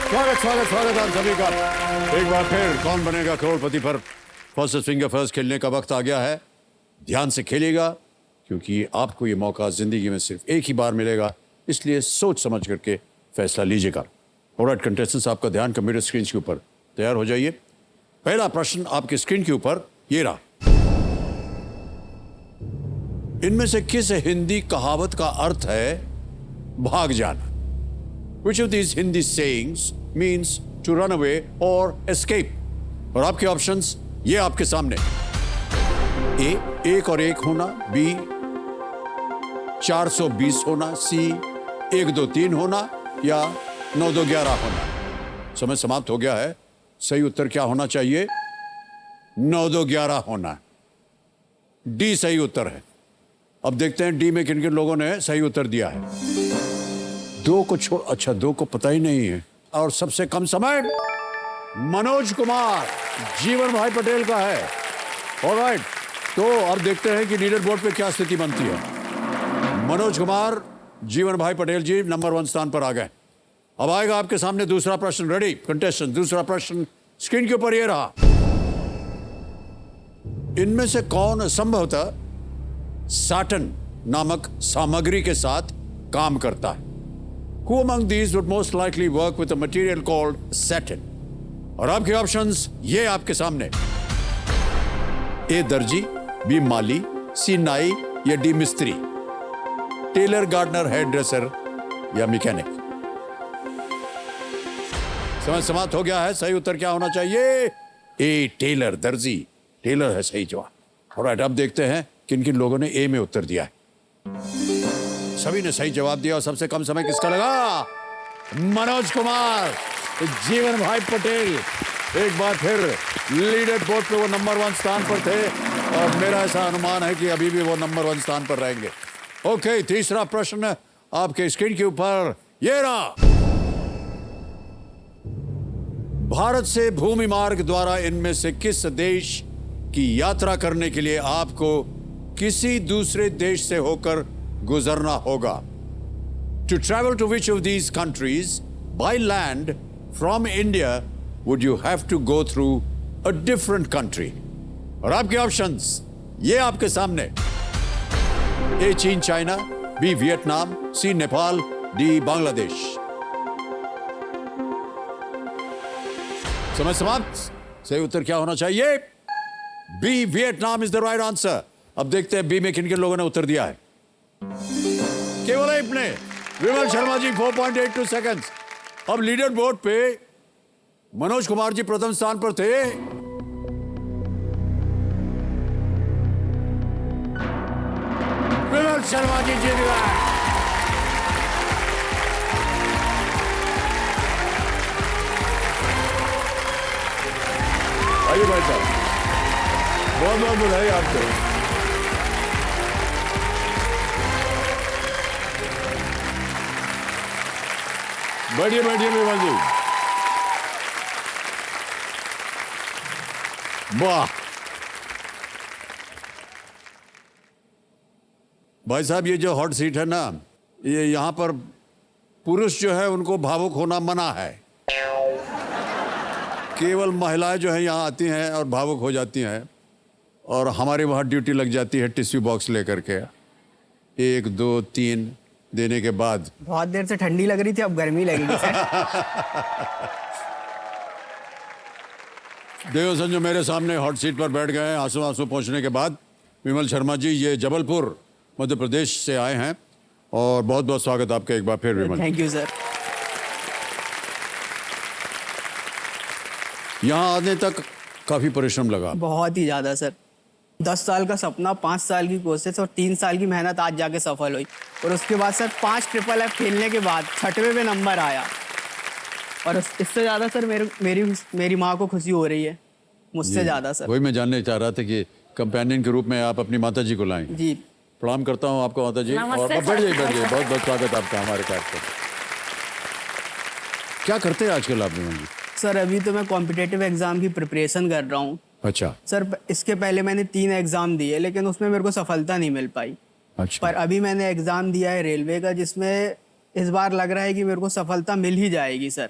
स्वागत आप सभी का एक बार फिर कौन बनेगा करोड़पति पर फर्स्ट फिंगर फर्स्ट खेलने का वक्त आ गया है। ध्यान से खेलिएगा क्योंकि आपको ये मौका जिंदगी में सिर्फ एक ही बार मिलेगा, इसलिए सोच समझ करके फैसला लीजिएगा। ऑलराइट कंटेस्टेंट्स, आपका ध्यान कंप्यूटर स्क्रीन के ऊपर, तैयार हो जाइए। पहला प्रश्न आपके स्क्रीन के ऊपर ये रहा। इनमें से किस हिंदी कहावत का अर्थ है भाग जाना? Which of these Hindi sayings means to run away or escape? और आपके ऑप्शंस ये आपके सामने। ए, एक और एक होना। बी, 420 होना। सी, 1 2 3 होना। या 9 2 11 होना। समय समाप्त हो गया है। सही उत्तर क्या होना चाहिए? 9 2 11 होना। डी सही उत्तर है। अब देखते हैं डी में किन किन लोगों ने सही उत्तर दिया है। दो को छोड़, अच्छा दो को पता ही नहीं है। और सबसे कम समय मनोज कुमार जीवन भाई पटेल का है। ऑलराइट, तो अब देखते हैं कि लीडर बोर्ड पे क्या स्थिति बनती है। मनोज कुमार जीवन भाई पटेल जी नंबर 1 स्थान पर आ गए। अब आएगा आपके सामने दूसरा प्रश्न। रेडी कंटेस्टेंट, दूसरा प्रश्न स्क्रीन के ऊपर ये रहा। इनमें से कौन संभवतः साटन नामक सामग्री के साथ काम करता है? Who among these would most likely work with a material called satin? और आपके ऑप्शंस ये आपके सामने। ए दर्जी, बी माली, सी नाई या डी मिस्त्री। टेलर, गार्डनर, हेयर ड्रेसर या मैकेनिक। समय समाप्त हो गया है। सही उत्तर क्या होना चाहिए? ए टेलर, दर्जी। टेलर है सही जवाब। ऑलराइट, अब देखते हैं किन किन लोगों ने ए में उत्तर दिया है। सभी ने सही जवाब दिया और सबसे कम समय किसका लगा? मनोज कुमार जीवन भाई पटेल एक बार फिर लीडर बोर्ड पे वो नंबर 1 स्थान पर थे और मेरा ऐसा अनुमान है कि अभी भी वो नंबर 1 स्थान पर रहेंगे। ओके, तीसरा प्रश्न आपके स्क्रीन के ऊपर ये रहा। भारत से भूमि मार्ग द्वारा इनमें से किस देश की यात्रा करने के लिए आपको किसी दूसरे देश से होकर गुजरना होगा? To travel to which of these countries by land from India would you have to go through a different country? और आपके ऑप्शंस ये आपके सामने। ए चीन China, B Vietnam, C Nepal, D Bangladesh. समय समाप्त। सही उत्तर क्या होना चाहिए? B Vietnam is the right answer. अब देखते हैं बी में किन किन लोगों ने उत्तर दिया है। केवल एक ने, विमल शर्मा जी 4.82 सेकंड्स। अब लीडर बोर्ड पे मनोज कुमार जी प्रथम स्थान पर थे। विमल शर्मा जी जीत गए। आइए भाई साहब, बहुत बहुत बधाई आपको। बैठिए बैठिए विमल जी। वाह भाई साहब, ये जो हॉट सीट है ना, ये यहां पर पुरुष जो है उनको भावुक होना मना है। केवल महिलाएं जो है यहां आती हैं और भावुक हो जाती हैं और हमारे वहां ड्यूटी लग जाती है टिश्यू बॉक्स लेकर के 1 2 3 देने के बाद। बहुत देर से ठंडी लग रही थी, अब गर्मी लगेगी सर। देव संजो मेरे सामने हॉट सीट पर बैठ गए हैं आंसू आंसू पहुंचने के बाद। विमल शर्मा जी ये जबलपुर मध्य प्रदेश से आए हैं और बहुत बहुत स्वागत आपका एक बार फिर विमल। Thank you sir. यहाँ आने तक काफी परिश्रम लगा? बहुत ही ज्यादा सर। 10 साल का सपना, 5 साल की कोशिश और 3 साल की मेहनत आज जाके सफल हुई। और उसके बाद सर 5 FFF खेलने के बाद 6वें पे नंबर आया। और इससे ज्यादा सर मेरी माँ को खुशी हो रही है मुझसे ज्यादा सर। वही मैं जानने चाह रहा था कि कंपेनियन के रूप में आप अपनी माता जी को लाएं। जी प्रणाम करता हूँ आपको माता जी। और बैठ जाइए बहुत बहुत स्वागत आपका हमारे कार्यक्रम। क्या करते हैं आजकल आप विमल जी? सर अभी तो मैं कॉम्पिटिटिव एग्जाम की प्रिपरेशन कर रहा हूँ। अच्छा सर, इसके पहले मैंने 3 एग्जाम दिए लेकिन उसमें मेरे को सफलता नहीं मिल पाई। अच्छा। पर अभी मैंने एग्जाम दिया है रेलवे का, जिसमें इस बार लग रहा है कि मेरे को सफलता मिल ही जाएगी सर।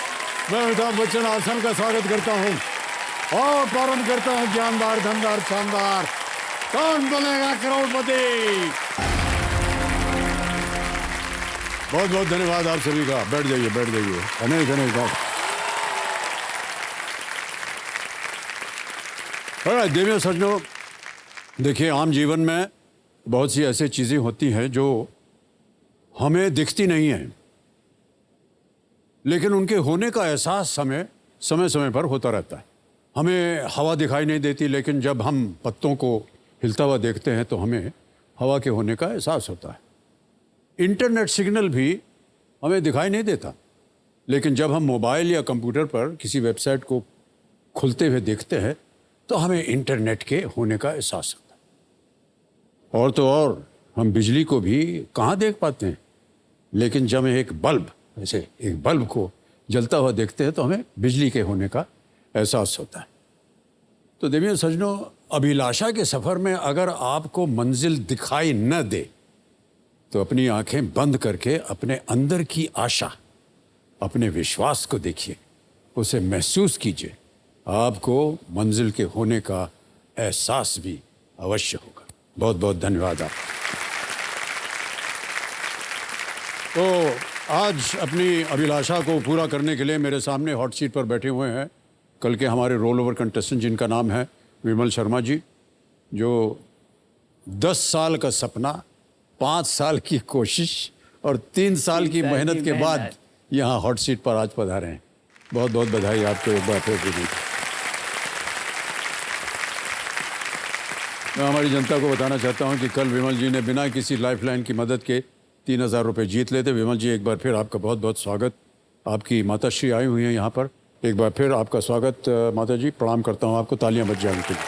मैं अमिताभ बच्चन आसन का स्वागत करता हूँ और प्रारंभ करता हूँ ज्ञानदार धनदार शानदार कौन बनेगा करोड़पति। बहुत बहुत धन्यवाद आप सभी का। बैठ जाइए बैठ जाइए। अनेक अनेक देवियों सज्जनों, देखिए आम जीवन में बहुत सी ऐसी चीज़ें होती हैं जो हमें दिखती नहीं हैं, लेकिन उनके होने का एहसास समय समय पर होता रहता है। हमें हवा दिखाई नहीं देती, लेकिन जब हम पत्तों को हिलता हुआ देखते हैं तो हमें हवा के होने का एहसास होता है। इंटरनेट सिग्नल भी हमें दिखाई नहीं देता, लेकिन जब हम मोबाइल या कंप्यूटर पर किसी वेबसाइट को खुलते हुए देखते हैं तो हमें इंटरनेट के होने का एहसास होता है। और तो और हम बिजली को भी कहाँ देख पाते हैं, लेकिन जब एक बल्ब ऐसे एक बल्ब को जलता हुआ देखते हैं तो हमें बिजली के होने का एहसास होता है। तो देवियों सज्जनों, अभिलाषा के सफ़र में अगर आपको मंजिल दिखाई न दे तो अपनी आंखें बंद करके अपने अंदर की आशा, अपने विश्वास को देखिए, उसे महसूस कीजिए। आपको मंजिल के होने का एहसास भी अवश्य होगा। बहुत बहुत धन्यवाद आप। तो आज अपनी अभिलाषा को पूरा करने के लिए मेरे सामने हॉट सीट पर बैठे हुए हैं कल के हमारे रोल ओवर कंटेस्टेंट, जिनका नाम है विमल शर्मा जी, जो 10 साल का सपना, 5 साल की कोशिश और 3 साल की मेहनत के बाद यहाँ हॉट सीट पर आज पधारे हैं। बहुत बहुत बधाई आपको एक बार फिर। मैं हमारी जनता को बताना चाहता हूँ कि कल विमल जी ने बिना किसी लाइफलाइन की मदद के 3000 रुपये जीत लेते। विमल जी, एक बार फिर आपका बहुत बहुत स्वागत। आपकी माताश्री आई हुई हैं यहाँ पर, एक बार फिर आपका स्वागत। माता जी, प्रणाम करता हूँ आपको, तालियां बज जाए उनके लिए।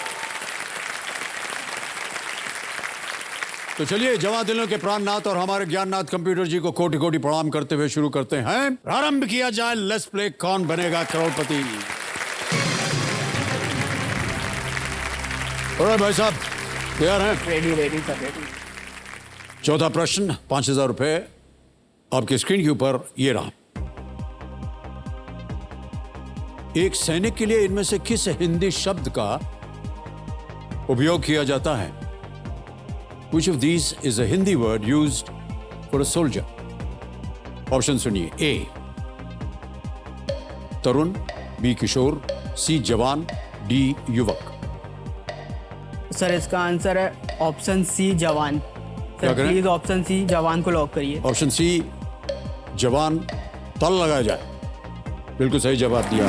तो चलिए, जवां दिलों के प्राणनाथ और हमारे ज्ञाननाथ कंप्यूटर जी को कोटि कोटि प्रणाम करते हुए शुरू करते हैं। प्रारंभ किया जाए। लेट्स प्ले कौन बनेगा करोड़पति। और भाई साहब तैयार हैं? Ready sir, ready. चौथा प्रश्न, 5000 रुपये आपके स्क्रीन के ऊपर ये रहा। एक सैनिक के लिए इनमें से किस हिंदी शब्द का उपयोग किया जाता है? Which of these is a Hindi word used for a soldier? Option सुनिए। ए तरुण, बी किशोर, सी जवान, डी युवक। सर इसका आंसर है ऑप्शन सी जवान। क्या सर करें? प्लीज ऑप्शन सी जवान को लॉक करिए। ऑप्शन सी जवान, ताला लगाया जाए। बिल्कुल सही जवाब दिया।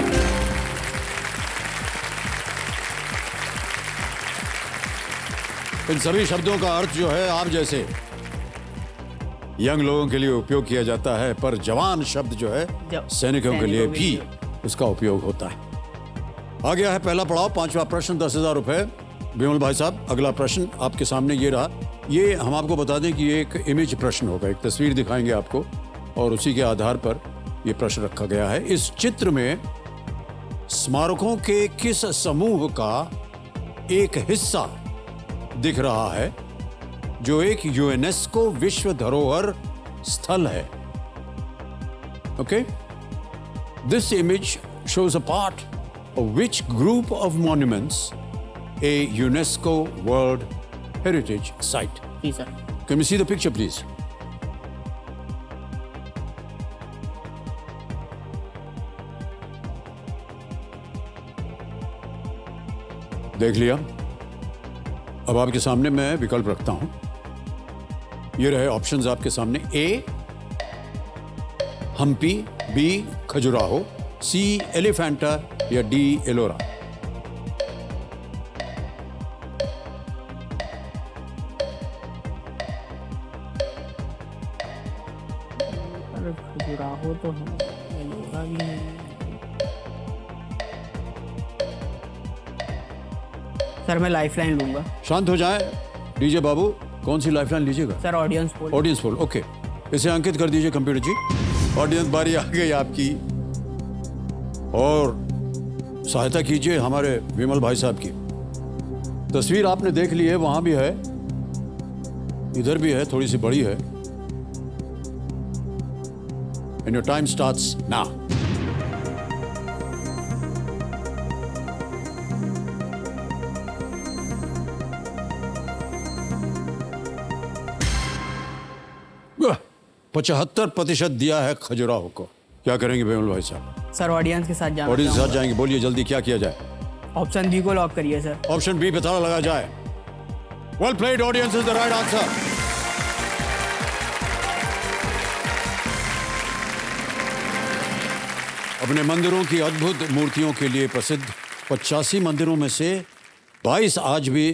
इन सभी शब्दों का अर्थ जो है आप जैसे यंग लोगों के लिए उपयोग किया जाता है, पर जवान शब्द जो है सैनिकों के लिए भी उसका उपयोग होता है। आ गया है पहला पड़ाव, 5वां प्रश्न, 10,000 रुपए। विमल भाई साहब, अगला प्रश्न आपके सामने ये रहा। ये हम आपको बता दें कि ये एक इमेज प्रश्न होगा, एक तस्वीर दिखाएंगे आपको और उसी के आधार पर ये प्रश्न रखा गया है। इस चित्र में स्मारकों के किस समूह का एक हिस्सा दिख रहा है जो एक यूनेस्को विश्व धरोहर स्थल है? Okay, this image shows a part of which group of monuments a UNESCO World Heritage Site. जी sir. Can we see the picture, please? देख लिया। अब आपके सामने मैं विकल्प रखता हूं। ये रहे ऑप्शंस आपके सामने। ए हम्पी, बी खजुराहो, सी एलिफेंटा या डी एलोरा। खजुराहो तो हम एलोरा भी है। सर मैं लाइफलाइन लूंगा। शांत हो जाए डीजे बाबू, कौन सी लाइफलाइन लीजिएगा? Sir audience poll. Audience poll, okay. इसे अंकित कर दीजिए कंप्यूटर जी। ऑडियंस बारी आ गई आपकी और सहायता कीजिए हमारे विमल भाई साहब की। तस्वीर आपने देख ली है, वहां भी है, इधर भी है, थोड़ी सी बड़ी है। And your time starts now. 75% दिया है खजुराहो को। क्या करेंगे बिमल भाई साहब? सर ऑडियंस के साथ जाना ऑडियंस के साथ चाहूंगा। जाएंगे, बोलिए जल्दी क्या किया जाए? ऑप्शन बी को लॉक करिए सर। ऑप्शन बी पे ताला लगा जाए। Well played, audience is the right answer. अपने मंदिरों की अद्भुत मूर्तियों के लिए प्रसिद्ध 85 मंदिरों में से 22 आज भी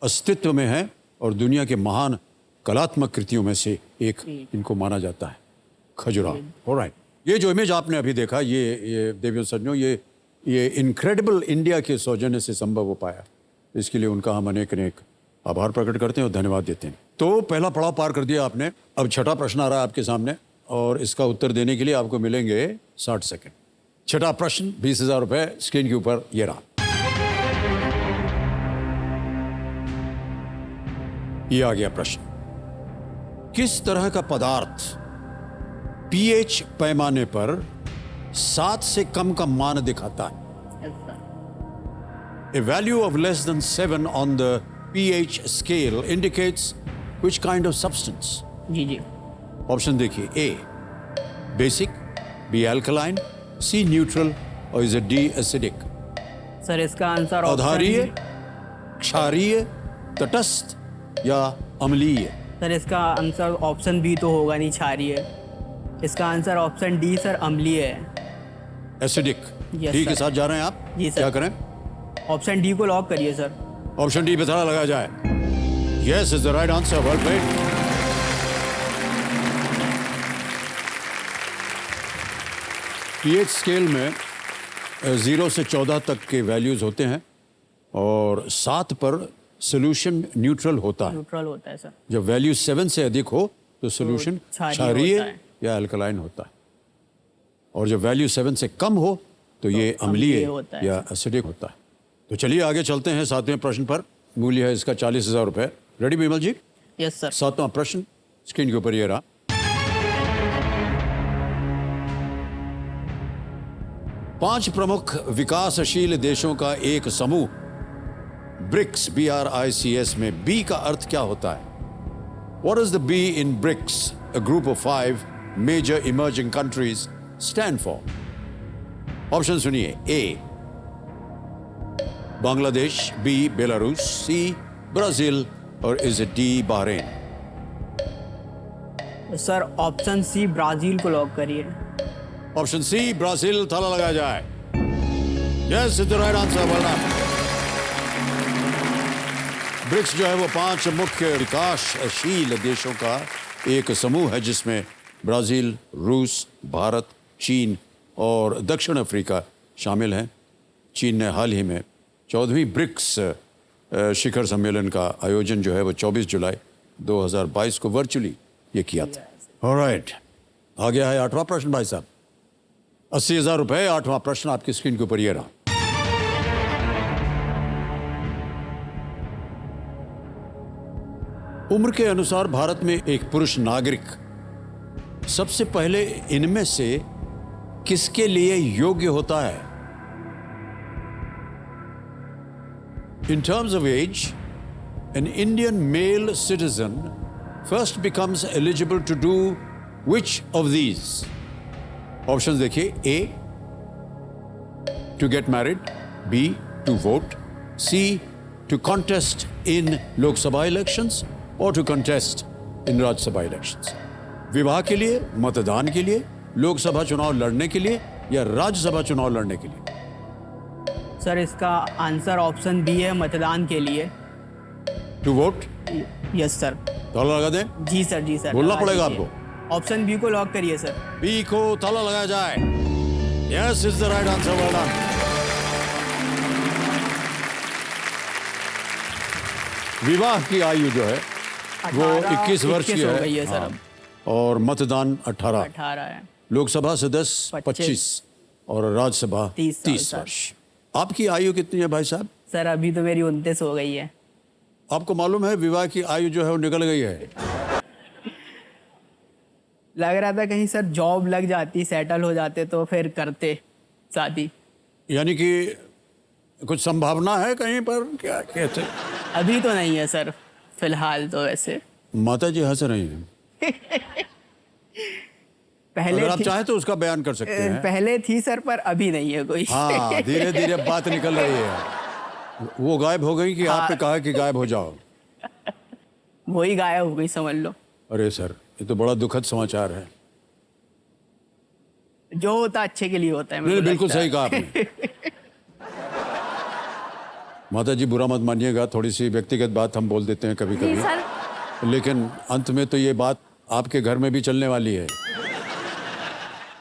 अस्तित्व में हैं और दुनिया के महान कलात्मक कृतियों में से एक इनको माना जाता है, खजुराहो। ऑलराइट, ये जो इमेज आपने अभी देखा, ये देवियों सज्जनों, ये इनक्रेडिबल इंडिया के सौजन्य से संभव हो पाया। इसके लिए उनका हम अनेक अनेक आभार प्रकट करते हैं और धन्यवाद देते हैं। तो पहला पड़ाव पार कर दिया आपने। अब छठा प्रश्न आ रहा है आपके सामने और इसका उत्तर देने के लिए आपको मिलेंगे 60 सेकंड। छठा प्रश्न, 20,000 रुपए स्क्रीन के ऊपर ये रहा। ये आ गया प्रश्न। किस तरह का पदार्थ पीएच पैमाने पर 7 से कम का मान दिखाता है? A value of less than 7 on the pH scale indicates which kind of substance? जी जी। ऑप्शन देखिए, A basic, B alkaline, C neutral और इज डी एसिडिक। सर इसका आंसर अधारीय, क्षारीय, तटस्थ या अम्लीय? सर इसका आंसर ऑप्शन बी तो होगा नहीं, क्षारीय। इसका आंसर ऑप्शन डी सर, अम्लीय है। एसिडिक। Yes, डी के sir. साथ जा रहे हैं आप? जी, सर। क्या करें? ऑप्शन डी को लॉक करिए सर। ऑप्शन डी पे ताला लगाया जाए। Yes is the right answer. Well played. PH scale में 0 से 14 तक के वैल्यूज होते हैं और 7 पर सोल्यूशन न्यूट्रल होता है। न्यूट्रल होता है सर। जब वैल्यू 7 से अधिक हो तो सोल्यूशन क्षारीय क्षारीय होता है। या अल्कलाइन होता है और जब वैल्यू 7 से कम हो तो ये अम्लीय अम्लीय होता है। या एसिडिक होता है। तो चलिए आगे चलते हैं 7वें प्रश्न पर। मूल्य है इसका 40,000 रुपए। Ready Bimal ji? Yes sir. 7वां प्रश्न स्क्रीन के ऊपर ये रहा। पांच प्रमुख विकासशील देशों का एक समूह ब्रिक्स, BRICS में बी का अर्थ क्या होता है? What does the B in BRICS, a group of 5 major emerging countries, stand for? Option सुनिए, A Bangladesh, B Belarus, C Brazil और is D Bahrain? Sir option C Brazil को लॉक करिए। Option C Brazil, ताला लगाया जाए। Yes is the right answer. Well done. BRICS जो है वो 5 मुख्य विकासशील देशों का एक समूह है जिसमें ब्राजील, रूस, भारत, चीन और दक्षिण अफ्रीका शामिल हैं। चीन ने हाल ही में 14वीं ब्रिक्स शिखर सम्मेलन का आयोजन जो है वो 24 जुलाई 2022 को वर्चुअली ये किया था। ऑलराइट, आ गया है 8वां प्रश्न भाई साहब। 80,000 रुपए। 8वां प्रश्न आपकी स्क्रीन के ऊपर ये रहा। उम्र के अनुसार भारत में एक पुरुष नागरिक सबसे पहले इनमें से किसके लिए योग्य होता है? In terms of age, an Indian male citizen first becomes eligible to do which of these? Options देखिए, A to get married, B to vote, C to contest in Lok Sabha elections or to contest in Raj Sabha elections. विवाह के लिए, मतदान के लिए, लोकसभा चुनाव लड़ने के लिए या राज्यसभा चुनाव लड़ने के लिए? सर इसका आंसर ऑप्शन बी है, मतदान के लिए। To vote? Yes sir. ताला लगा दें? जी सर, जी सर। बोलना लगा पड़ेगा दीजिए। आपको। ऑप्शन बी को लॉक करिए सर। बी को ताला लगाया जाए। Yes is the right answer. Well done. विवाह की आयु जो है वो 21 वर्ष की हो गई है सर। हाँ। और मतदान 18। 18 है। लोकसभा सदस्य 25 और राज्यसभा 30 30 साल, वर्ष। आपकी आयु कितनी है भाई साहब? सर अभी तो मेरी 29 हो गई है। आपको मालूम है विवाह की आयु जो है वो निकल गई है। लग रहा था कहीं सर जॉब लग जाती, सेटल हो जाते तो फिर करते शादी। यानी कि कुछ संभावना है कहीं पर? क्या कहते? अभी तो नहीं है सर, फिलहाल तो वैसे। माता जी हंस रही हैं। पहले अगर आप थी, चाहें तो उसका बयान कर सकते हैं। पहले थी सर, पर अभी नहीं है कोई। हाँ, धीरे धीरे बात निकल रही है। वो गायब हो गई कि आपने कहा कि गायब हो जाओ? वही गायब हो गई, समझ लो। अरे सर, ये तो बड़ा दुखद समाचार है। जो होता अच्छे के लिए होता है। मेरे नहीं, को बिल्कुल लगता है। सही कहा आपने। माता जी, बुरा मत मानिएगा, थोड़ी सी व्यक्तिगत बात हम बोल देते हैं कभी जी कभी, सर। लेकिन अंत में तो ये बात आपके घर में भी चलने वाली है।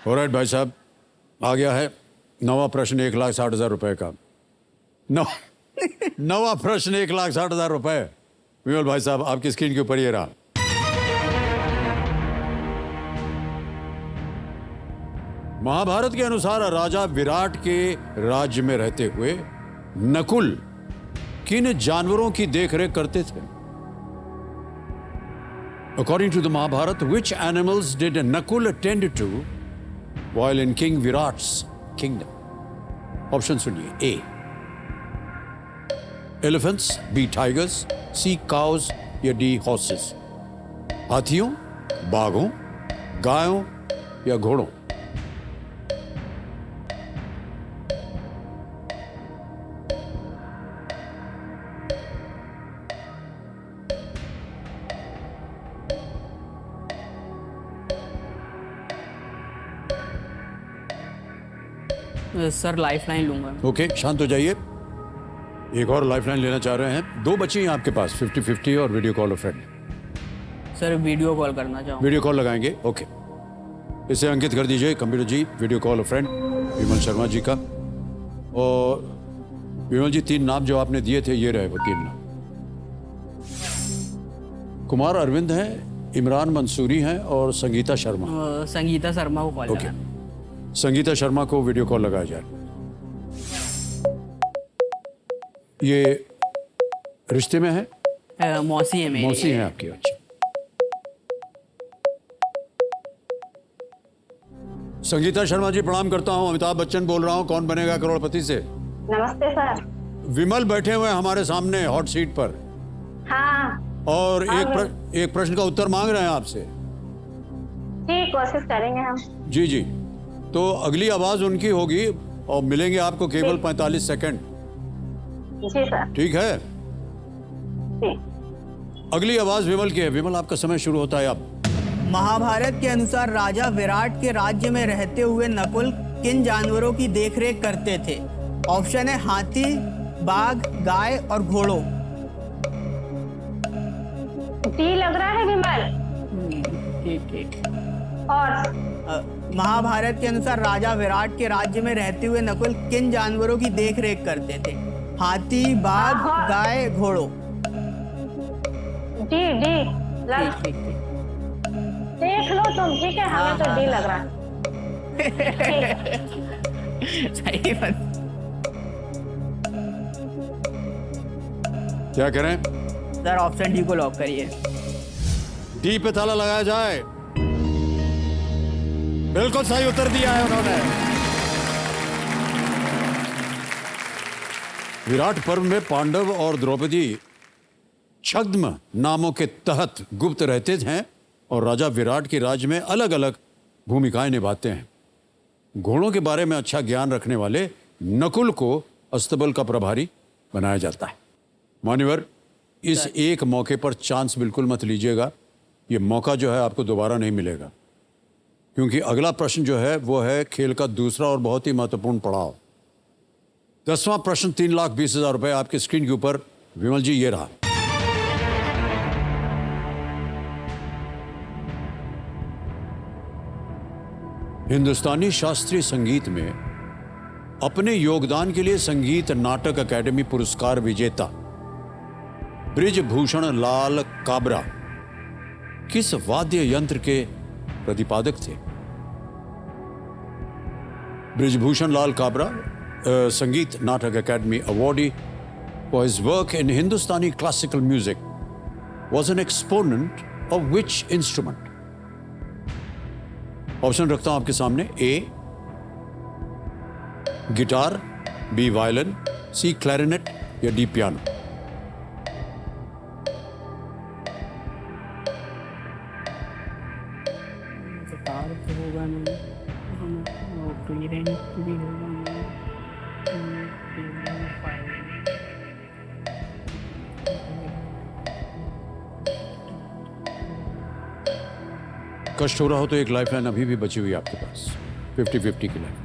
ऑलराइट भाई साहब, आ गया है नवा प्रश्न 1,60,000 रुपए का। नवा प्रश्न 1,60,000 रुपए। विमल भाई साहब, आपकी स्क्रीन के ऊपर ये रहा। महाभारत के अनुसार राजा विराट के राज्य में रहते हुए नकुल किन जानवरों की देखरेख करते थे? According to the Mahabharata, which animals did Nakul attend to while in King Virat's kingdom? Option सुनिए। A elephants, B tigers, C cows या D horses? हाथियों, बाघों, गायों या घोड़ों? सर लाइफलाइन लूंगा मैं। ओके, शांत हो जाइए। एक और लाइफलाइन लेना चाह रहे हैं। 2 बची हैं आपके पास, 50-50 और video call a friend. Sir video call करना चाहूँ। वीडियो कॉल लगाएंगे, ओके। इसे अंकित कर दीजिए computer ji, video call a friend Vimal Sharma ji का। और विमल जी, 3 नाम जो आपने दिए थे, ये रहे वो 3 नाम। कुमार अरविंद हैं, इमरान मंसूरी हैं और संगीता शर्मा। संगीता शर्मा को कॉल ओके, लगाना। संगीता शर्मा को वीडियो कॉल लगाया जाए। ये रिश्ते में है? मौसी है मेरी। मौसी हैं आपकी? अच्छा। संगीता शर्मा जी, प्रणाम करता हूं। अमिताभ बच्चन बोल रहा हूं, कौन बनेगा करोड़पति से। नमस्ते सर। विमल बैठे हुए हैं हमारे सामने हॉट सीट पर, हाँ और एक प्रश्न का उत्तर मांग रहे हैं आपसे। जी, कोशिश करेंगे हम। जी जी, तो अगली आवाज उनकी होगी और मिलेंगे आपको केवल 45 सेकंड। जी सर। ठीक है, जी। अगली आवाज विमल की है। विमल, आपका समय शुरू होता है अब। महाभारत के अनुसार राजा विराट के राज्य में रहते हुए नकुल किन जानवरों की देखरेख करते थे? ऑप्शन है हाथी, बाघ, गाय और घोड़ों। डी लग रहा है विमल। ठीक ठीक। और महाभारत के अनुसार राजा विराट के राज्य में रहते हुए नकुल किन जानवरों की देखरेख करते थे? हाथी, बाघ, गाय, घोड़ों। डी डी लग, ठीक ठीक ठीक। देख लो तुम, ठीक है, हमें तो डी लग रहा है। सही बात। क्या करें? सर ऑप्शन डी को लॉक करिए। डी पे ताला लगाया जाए। बिल्कुल सही उत्तर दिया है उन्होंने। विराट पर्व में पांडव और द्रौपदी छद्म नामों के तहत गुप्त रहते हैं और राजा विराट के राज्य में अलग अलग भूमिकाएं निभाते हैं। घोड़ों के बारे में अच्छा ज्ञान रखने वाले नकुल को अस्तबल का प्रभारी बनाया जाता है। मान्यवर, इस एक मौके पर चांस बिल्कुल मत लीजिएगा। ये मौका जो है आपको दोबारा नहीं मिलेगा, क्योंकि अगला प्रश्न जो है वो है खेल का दूसरा और बहुत ही महत्वपूर्ण पड़ाव। 10वां प्रश्न 3,20,000 रुपए आपकी स्क्रीन के ऊपर। विमल जी, ये रहा। हिंदुस्तानी शास्त्रीय संगीत में अपने योगदान के लिए संगीत नाटक अकादमी पुरस्कार विजेता बृजभूषण लाल काबरा किस वाद्य यंत्र के प्रतिपादक थे? बृजभूषण लाल काबरा, संगीत नाटक अकादमी awardee for his work in Hindustani classical music, was an exponent of which instrument? Option रखता हूं आपके सामने। ए गिटार, बी वायलिन, सी क्लैरिनेट या डी पियानो। गिटार तो होगा नहीं, वो क्लियरेंस भी होगा नहीं, कष्ट हो रहा हो तो एक लाइफलाइन अभी भी बची हुई है आपके पास, 50-50 की लाइफ।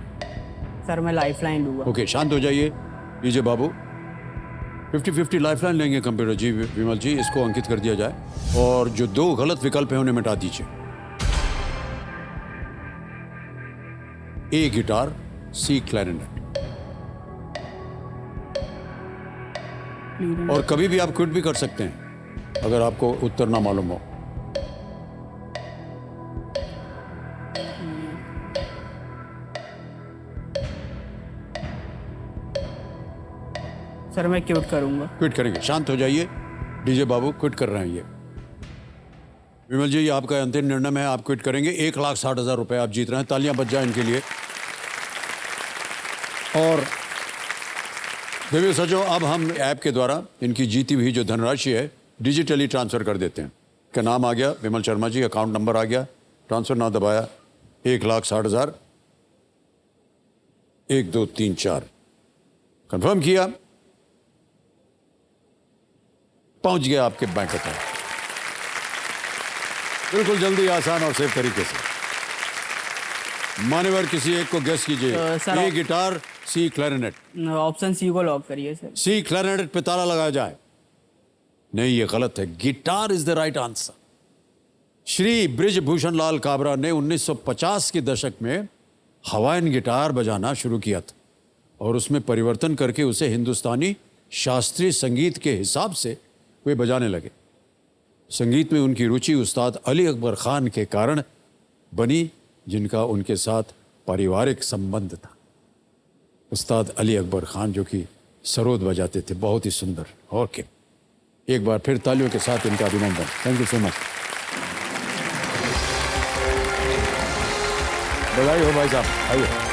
सर मैं लाइफलाइन लूँगा। ओके, शांत हो जाइए डीजे बाबू। 50-50 लाइफलाइन लेंगे कंप्यूटर जी। विमल जी, इसको अंकित कर दिया जाए और जो 2 गलत विकल्प हैं उन्हें मिटा दीजिए। ए गिटार, सी क्लैरिनेट। और कभी भी आप क्विट भी कर सकते हैं अगर आपको उत्तर ना मालूम हो। सर मैं क्विट करूँगा। क्विट करेंगे, शांत हो जाइए डीजे बाबू, क्विट कर रहे हैं ये। विमल जी, ये आपका अंतिम निर्णय है, आप क्विट करेंगे। 1,60,000 रुपए आप जीत रहे हैं, तालियां बज जाए इनके लिए। और देवी सजो, अब हम ऐप के द्वारा इनकी जीती हुई जो धनराशि है डिजिटली ट्रांसफर कर देते हैं। का नाम आ गया विमल शर्मा जी, अकाउंट नंबर आ गया, ट्रांसफर ना दबाया, 1,60,000 1 2 3 4 कंफर्म किया, पहुंच गया आपके बैंक अकाउंट। बिल्कुल जल्दी, आसान और सेफ तरीके से। मान्यवर किसी एक को गेस कीजिए। सर, ए गिटार, सी क्लैरिनेट। ऑप्शन सी को लॉक करिए सर। सी क्लैरिनेट पे ताला लगाया जाए। नहीं, ये गलत है, guitar is the right answer. Shri Brijbhushan Lal Kabra ने 1950 के दशक में हवाइन गिटार बजाना शुरू किया था और उसमें परिवर्तन करके उसे हिंदुस्तानी शास्त्रीय संगीत के हिसाब से वे बजाने लगे। संगीत में उनकी रुचि उस्ताद अली अकबर खान के कारण बनी, जिनका उनके साथ पारिवारिक संबंध था। उस्ताद अली अकबर खान जो कि सरोद बजाते थे, बहुत ही सुंदर। ओके, एक बार फिर तालियों के साथ इनका अभिनंदन। Thank you so much. बधाई हो भाई साहब, आइए।